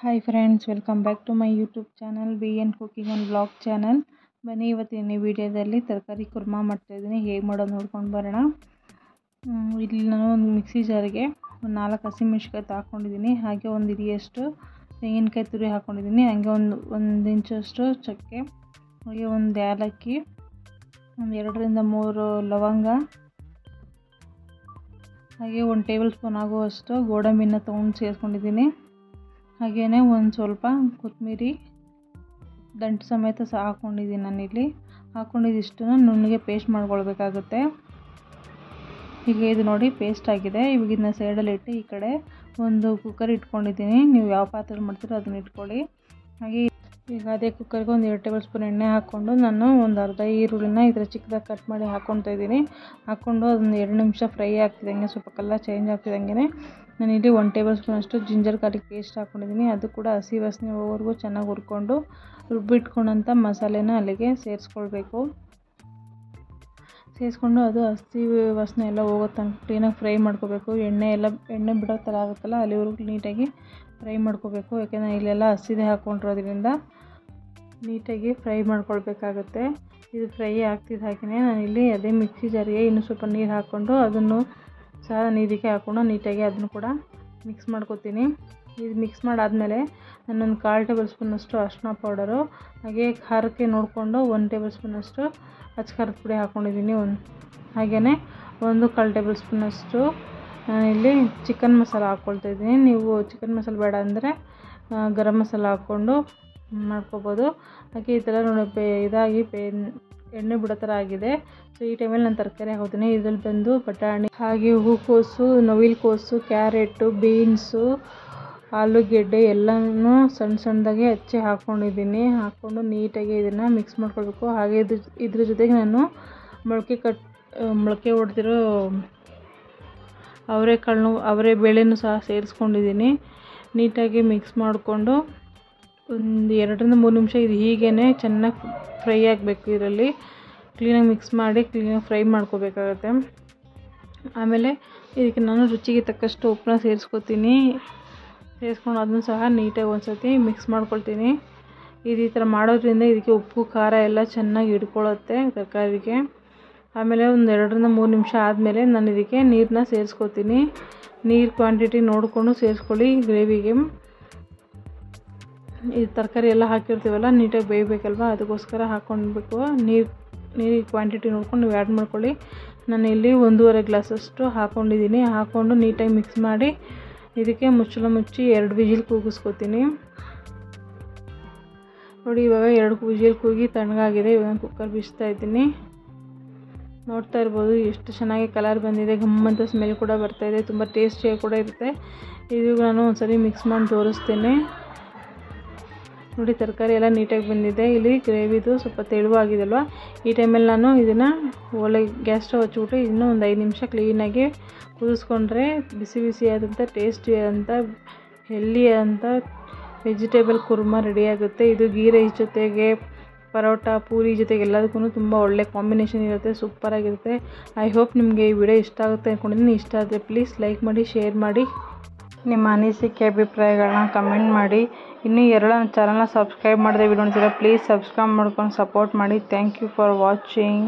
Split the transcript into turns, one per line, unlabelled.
Hi friends, welcome back to my YouTube channel BN cooking and blog channel. ಬನ್ನಿ, ಇವತ್ತಿನ ಈ ವಿಡಿಯೋದಲ್ಲಿ ತರಕಾರಿ ಕುರ್ಮಾ ಮಾಡ್ತಾಯಿದ್ದೀನಿ. ಹೇಗೆ ಮಾಡೋದು ನೋಡ್ಕೊಂಡು ಬರೋಣ. ಇಲ್ಲಿ ನಾನು ಒಂದು ಮಿಕ್ಸಿ ಜಾರಿಗೆ ಒಂದು 4 ಹಸಿಮೆಣ್ಸಿಕಾಯಿ ಹಾಕ್ಕೊಂಡಿದ್ದೀನಿ. ಹಾಗೆ ಒಂದು ಹಿಡಿಯಷ್ಟು ತೆಂಗಿನಕಾಯಿ ತುರಿ ಹಾಕ್ಕೊಂಡಿದ್ದೀನಿ. ಹಾಗೆ ಒಂದು ಇಂಚಷ್ಟು ಚಕ್ಕೆ, ಹಾಗೆ ಒಂದು ಏಲಕ್ಕಿ, ಒಂದು 2 ರಿಂದ 3 ಲವಂಗ, ಹಾಗೆ 1 ಟೇಬಲ್ ಸ್ಪೂನ್ ಆಗುವಷ್ಟು ಗೋಡಂಬಿನ ತೊಗೊಂಡು ಸೇರಿಸ್ಕೊಂಡಿದ್ದೀನಿ. ಹಾಗೆಯೇ ಒಂದು ಸ್ವಲ್ಪ ಕೊತ್ತಂಬರಿ ದಂಟು ಸಮೇತ ಸಹ ಹಾಕ್ಕೊಂಡಿದ್ದೀನಿ. ನಾನಿಲ್ಲಿ ಹಾಕ್ಕೊಂಡಿದ್ದಷ್ಟನ್ನು ನುಣ್ಣಗೆ ಪೇಸ್ಟ್ ಮಾಡ್ಕೊಳ್ಬೇಕಾಗುತ್ತೆ. ಈಗ ಇದು ನೋಡಿ ಪೇಸ್ಟ್ ಆಗಿದೆ. ಇವಾಗ ಇದನ್ನ ಸೈಡಲ್ಲಿ ಇಟ್ಟು ಈ ಕಡೆ ಒಂದು ಕುಕ್ಕರ್ ಇಟ್ಕೊಂಡಿದ್ದೀನಿ. ನೀವು ಯಾವ ಪಾತ್ರೆ ಮಾಡ್ತೀರೋ ಅದನ್ನ ಇಟ್ಕೊಳ್ಳಿ. ಹಾಗೆ ಈಗ ಅದೇ ಕುಕ್ಕರ್ಗೆ ಒಂದು 2 ಟೇಬಲ್ ಸ್ಪೂನ್ ಎಣ್ಣೆ ಹಾಕ್ಕೊಂಡು ನಾನು ಒಂದು ಅರ್ಧ ಈರುಳ್ಳಿನ ಈ ಥರ ಚಿಕ್ಕದಾಗಿ ಕಟ್ ಮಾಡಿ ಹಾಕ್ಕೊಳ್ತಾ ಇದ್ದೀನಿ. ಹಾಕ್ಕೊಂಡು ಅದನ್ನು 2 ನಿಮಿಷ ಫ್ರೈ ಆಗ್ತಿದ್ದಂಗೆ, ಸ್ವಲ್ಪ ಕಲರ್ ಚೇಂಜ್ ಆಗ್ತಿದ್ದಂಗೆ ನಾನಿಲ್ಲಿ 1 ಟೇಬಲ್ ಸ್ಪೂನ್ ಅಷ್ಟು ಜಿಂಜರ್ ಗಾರ್ಲಿಕ್ ಪೇಸ್ಟ್ ಹಾಕ್ಕೊಂಡಿದ್ದೀನಿ. ಅದು ಕೂಡ ಹಸಿ ವಾಸನೆ ಹೋಗೋವರೆಗೂ ಚೆನ್ನಾಗಿ ಹುರ್ಕೊಂಡು ರುಬ್ಬಿಟ್ಕೊಂಡಂಥ ಮಸಾಲೆನ ಅಲ್ಲಿಗೆ ಸೇರಿಸ್ಕೊಳ್ಬೇಕು. ಸೇರಿಸ್ಕೊಂಡು ಅದು ಹಸಿ ವಾಸನೆ ಎಲ್ಲ ಹೋಗೋ ತನಕ ಕ್ಲೀನಾಗಿ ಫ್ರೈ ಮಾಡ್ಕೋಬೇಕು. ಎಣ್ಣೆ ಬಿಡೋ ಥರ ಆಗುತ್ತಲ್ಲ, ಅಲ್ಲಿವರೆಗೂ ನೀಟಾಗಿ ಫ್ರೈ ಮಾಡ್ಕೋಬೇಕು. ಯಾಕೆಂದರೆ ಇಲ್ಲೆಲ್ಲ ಹಸಿದೆ ಹಾಕ್ಕೊಂಡಿರೋದ್ರಿಂದ ನೀಟಾಗಿ ಫ್ರೈ ಮಾಡ್ಕೊಳ್ಬೇಕಾಗುತ್ತೆ. ಇದು ಫ್ರೈ ಆಗ್ತಿದ್ದ ಹಾಗೆಯೇ ನಾನಿಲ್ಲಿ ಅದೇ ಮಿಕ್ಸಿ ಜಾರಿಗೆ ಇನ್ನೂ ಸ್ವಲ್ಪ ನೀರು ಹಾಕ್ಕೊಂಡು ಅದನ್ನು ಸಹ ನೀರಿಗೆ ಹಾಕ್ಕೊಂಡು ನೀಟಾಗಿ ಅದನ್ನು ಕೂಡ ಮಿಕ್ಸ್ ಮಾಡ್ಕೊತೀನಿ. ಇದು ಮಿಕ್ಸ್ ಮಾಡಾದಮೇಲೆ ನಾನೊಂದು 1/4 ಟೇಬಲ್ ಸ್ಪೂನಷ್ಟು ಅರಿಶಿನ ಪೌಡರು, ಹಾಗೆ ಖಾರಕ್ಕೆ ನೋಡಿಕೊಂಡು 1 ಟೇಬಲ್ ಸ್ಪೂನಷ್ಟು ಅಚ್ಚ ಖಾರದ ಪುಡಿ ಹಾಕ್ಕೊಂಡಿದ್ದೀನಿ. ಹಾಗೆಯೇ 1/4 ಟೇಬಲ್ ಸ್ಪೂನಷ್ಟು ನಾನಿಲ್ಲಿ ಚಿಕನ್ ಮಸಾಲ ಹಾಕ್ಕೊಳ್ತಾ ಇದ್ದೀನಿ. ನೀವು ಚಿಕನ್ ಮಸಾಲ ಬೇಡ ಅಂದರೆ ಗರಂ ಮಸಾಲ ಹಾಕ್ಕೊಂಡು ಮಾಡ್ಕೋಬೋದು. ಹಾಗೆ ಈ ಥರ ನೋಡಿ ಎಣ್ಣೆ ಬಿಡೋ ಥರ ಆಗಿದೆ. ಸೊ ಈ ಟೈಮಲ್ಲಿ ನಾನು ತರಕಾರಿ ಹಾಕೋತೀನಿ. ಇದರಲ್ಲಿ ಬಂದು ಬಟಾಣಿ, ಹಾಗೆ ಹೂಕೋಸು, ನವಿಲುಕೋಸು, ಕ್ಯಾರೆಟು, ಬೀನ್ಸು, ಆಲೂಗೆಡ್ಡೆ ಎಲ್ಲನೂ ಸಣ್ಣದಾಗಿ ಹೆಚ್ಚಿ ಹಾಕ್ಕೊಂಡಿದ್ದೀನಿ. ಹಾಕ್ಕೊಂಡು ನೀಟಾಗಿ ಇದನ್ನು ಮಿಕ್ಸ್ ಮಾಡ್ಕೊಳ್ಬೇಕು. ಹಾಗೆ ಇದ್ರ ಜೊತೆಗೆ ನಾನು ಮೊಳಕೆ ಹೊಡೆದಿರೋ ಅವರೆ ಬೇಳೆನೂ ಸಹ ಸೇರಿಸ್ಕೊಂಡಿದ್ದೀನಿ. ನೀಟಾಗಿ ಮಿಕ್ಸ್ ಮಾಡಿಕೊಂಡು ಒಂದು 2 ರಿಂದ 3 ನಿಮಿಷ ಇದು ಹೀಗೇ ಚೆನ್ನಾಗಿ ಫ್ರೈ ಆಗಬೇಕು. ಇದರಲ್ಲಿ ಕ್ಲೀನಾಗಿ ಮಿಕ್ಸ್ ಮಾಡಿ ಕ್ಲೀನಾಗಿ ಫ್ರೈ ಮಾಡ್ಕೋಬೇಕಾಗತ್ತೆ. ಆಮೇಲೆ ಇದಕ್ಕೆ ನಾನು ರುಚಿಗೆ ತಕ್ಕಷ್ಟು ಉಪ್ಪನ್ನ ಸೇರಿಸ್ಕೊತೀನಿ. ಸೇರಿಸ್ಕೊಂಡು ಅದನ್ನು ಸಹ ನೀಟಾಗಿ ಒಂದು ಸರ್ತಿ ಮಿಕ್ಸ್ ಮಾಡ್ಕೊಳ್ತೀನಿ. ಈ ಥರ ಮಾಡೋದ್ರಿಂದ ಇದಕ್ಕೆ ಉಪ್ಪು ಖಾರ ಎಲ್ಲ ಚೆನ್ನಾಗಿ ಹಿಡ್ಕೊಳ್ಳುತ್ತೆ ತರಕಾರಿಗೆ. ಆಮೇಲೆ ಒಂದು 2 ರಿಂದ 3 ನಿಮಿಷ ಆದಮೇಲೆ ನಾನು ಇದಕ್ಕೆ ನೀರನ್ನ ಸೇರಿಸ್ಕೊತೀನಿ. ನೀರು ಕ್ವಾಂಟಿಟಿ ನೋಡಿಕೊಂಡು ಸೇರಿಸ್ಕೊಳ್ಳಿ. ಗ್ರೇವಿಗೆ ಈ ತರಕಾರಿ ಎಲ್ಲ ಹಾಕಿರ್ತೀವಲ್ಲ, ನೀಟಾಗಿ ಬೇಯಬೇಕಲ್ವ, ಅದಕ್ಕೋಸ್ಕರ ಹಾಕ್ಕೊಳ್ಬೇಕು. ನೀರಿಗೆ ಕ್ವಾಂಟಿಟಿ ನೋಡ್ಕೊಂಡು ನೀವು ಆ್ಯಡ್ ಮಾಡ್ಕೊಳ್ಳಿ. ನಾನು ಇಲ್ಲಿ 1.5 ಗ್ಲಾಸಷ್ಟು ಹಾಕ್ಕೊಂಡಿದ್ದೀನಿ. ಹಾಕ್ಕೊಂಡು ನೀಟಾಗಿ ಮಿಕ್ಸ್ ಮಾಡಿ ಇದಕ್ಕೆ ಮುಚ್ಚಿ 2 ವಿಜಿಲ್ ಕೂಗಿಸ್ಕೊತೀನಿ. ನೋಡಿ, ಇವಾಗ 2 ವಿಜಿಲ್ ಕೂಗಿ ತಣ್ಣಗಾಗಿದೆ. ಇವಾಗ ಕುಕ್ಕರ್ ಬಿಚ್ತಾ ಇದ್ದೀನಿ. ನೋಡ್ತಾ ಇರ್ಬೋದು ಎಷ್ಟು ಚೆನ್ನಾಗಿ ಕಲರ್ ಬಂದಿದೆ. ಗಮ್ಮಂತ ಸ್ಮೆಲ್ ಕೂಡ ಬರ್ತಾಯಿದೆ. ತುಂಬ ಟೇಸ್ಟಿಯಾಗಿ ಕೂಡ ಇರುತ್ತೆ. ಇದು ನಾನು ಒಂದ್ಸರಿ ಮಿಕ್ಸ್ ಮಾಡಿ ತೋರಿಸ್ತೇನೆ. ನೋಡಿ, ತರಕಾರಿ ಎಲ್ಲ ನೀಟಾಗಿ ಬಂದಿದೆ. ಇಲ್ಲಿ ಗ್ರೇವಿದು ಸ್ವಲ್ಪ ತೆಳುವಾಗಿದೆಲ್ವ, ಈ ಟೈಮಲ್ಲಿ ನಾನು ಇದನ್ನು ಗ್ಯಾಸ್ ಸ್ಟವ್ ಹಚ್ಬಿಟ್ಟು ಇನ್ನೂ ಒಂದು 5 ನಿಮಿಷ ಕ್ಲೀನಾಗಿ ಕುದಿಸ್ಕೊಂಡ್ರೆ ಬಿಸಿಯಾದಂಥ ಟೇಸ್ಟಿಯಾದಂಥ ಹೆಲ್ದಿಯಾದಂಥ ವೆಜಿಟೇಬಲ್ ಕುರ್ಮಾ ರೆಡಿಯಾಗುತ್ತೆ. ಇದು ಗೀ ರೈಸ್ ಜೊತೆಗೆ, ಪರೋಟ, ಪೂರಿ ಜೊತೆಗೆ ಎಲ್ಲದಕ್ಕೂ ತುಂಬ ಒಳ್ಳೆ ಕಾಂಬಿನೇಷನ್ ಇರುತ್ತೆ. ಸೂಪರಾಗಿರುತ್ತೆ. ಐ ಹೋಪ್ ನಿಮಗೆ ಈ ವಿಡಿಯೋ ಇಷ್ಟ ಆಗುತ್ತೆ ಅಂದ್ಕೊಂಡಿದ್ದೀನಿ. ಇಷ್ಟ ಆದರೆ ಪ್ಲೀಸ್ ಲೈಕ್ ಮಾಡಿ, ಶೇರ್ ಮಾಡಿ, ನಿಮ್ಮ ಅನಿಸಿಕೆ ಅಭಿಪ್ರಾಯಗಳನ್ನ ಕಮೆಂಟ್ ಮಾಡಿ. ಇನ್ನೂ ನನ್ನ ಚಾನಲ್ನ ಸಬ್ಸ್ಕ್ರೈಬ್ ಮಾಡದೆ ವಿಡಿಯೋ ನೋಡ್ತೀರಾ, ಪ್ಲೀಸ್ ಸಬ್ಸ್ಕ್ರೈಬ್ ಮಾಡ್ಕೊಂಡು ಸಪೋರ್ಟ್ ಮಾಡಿ. Thank you for watching.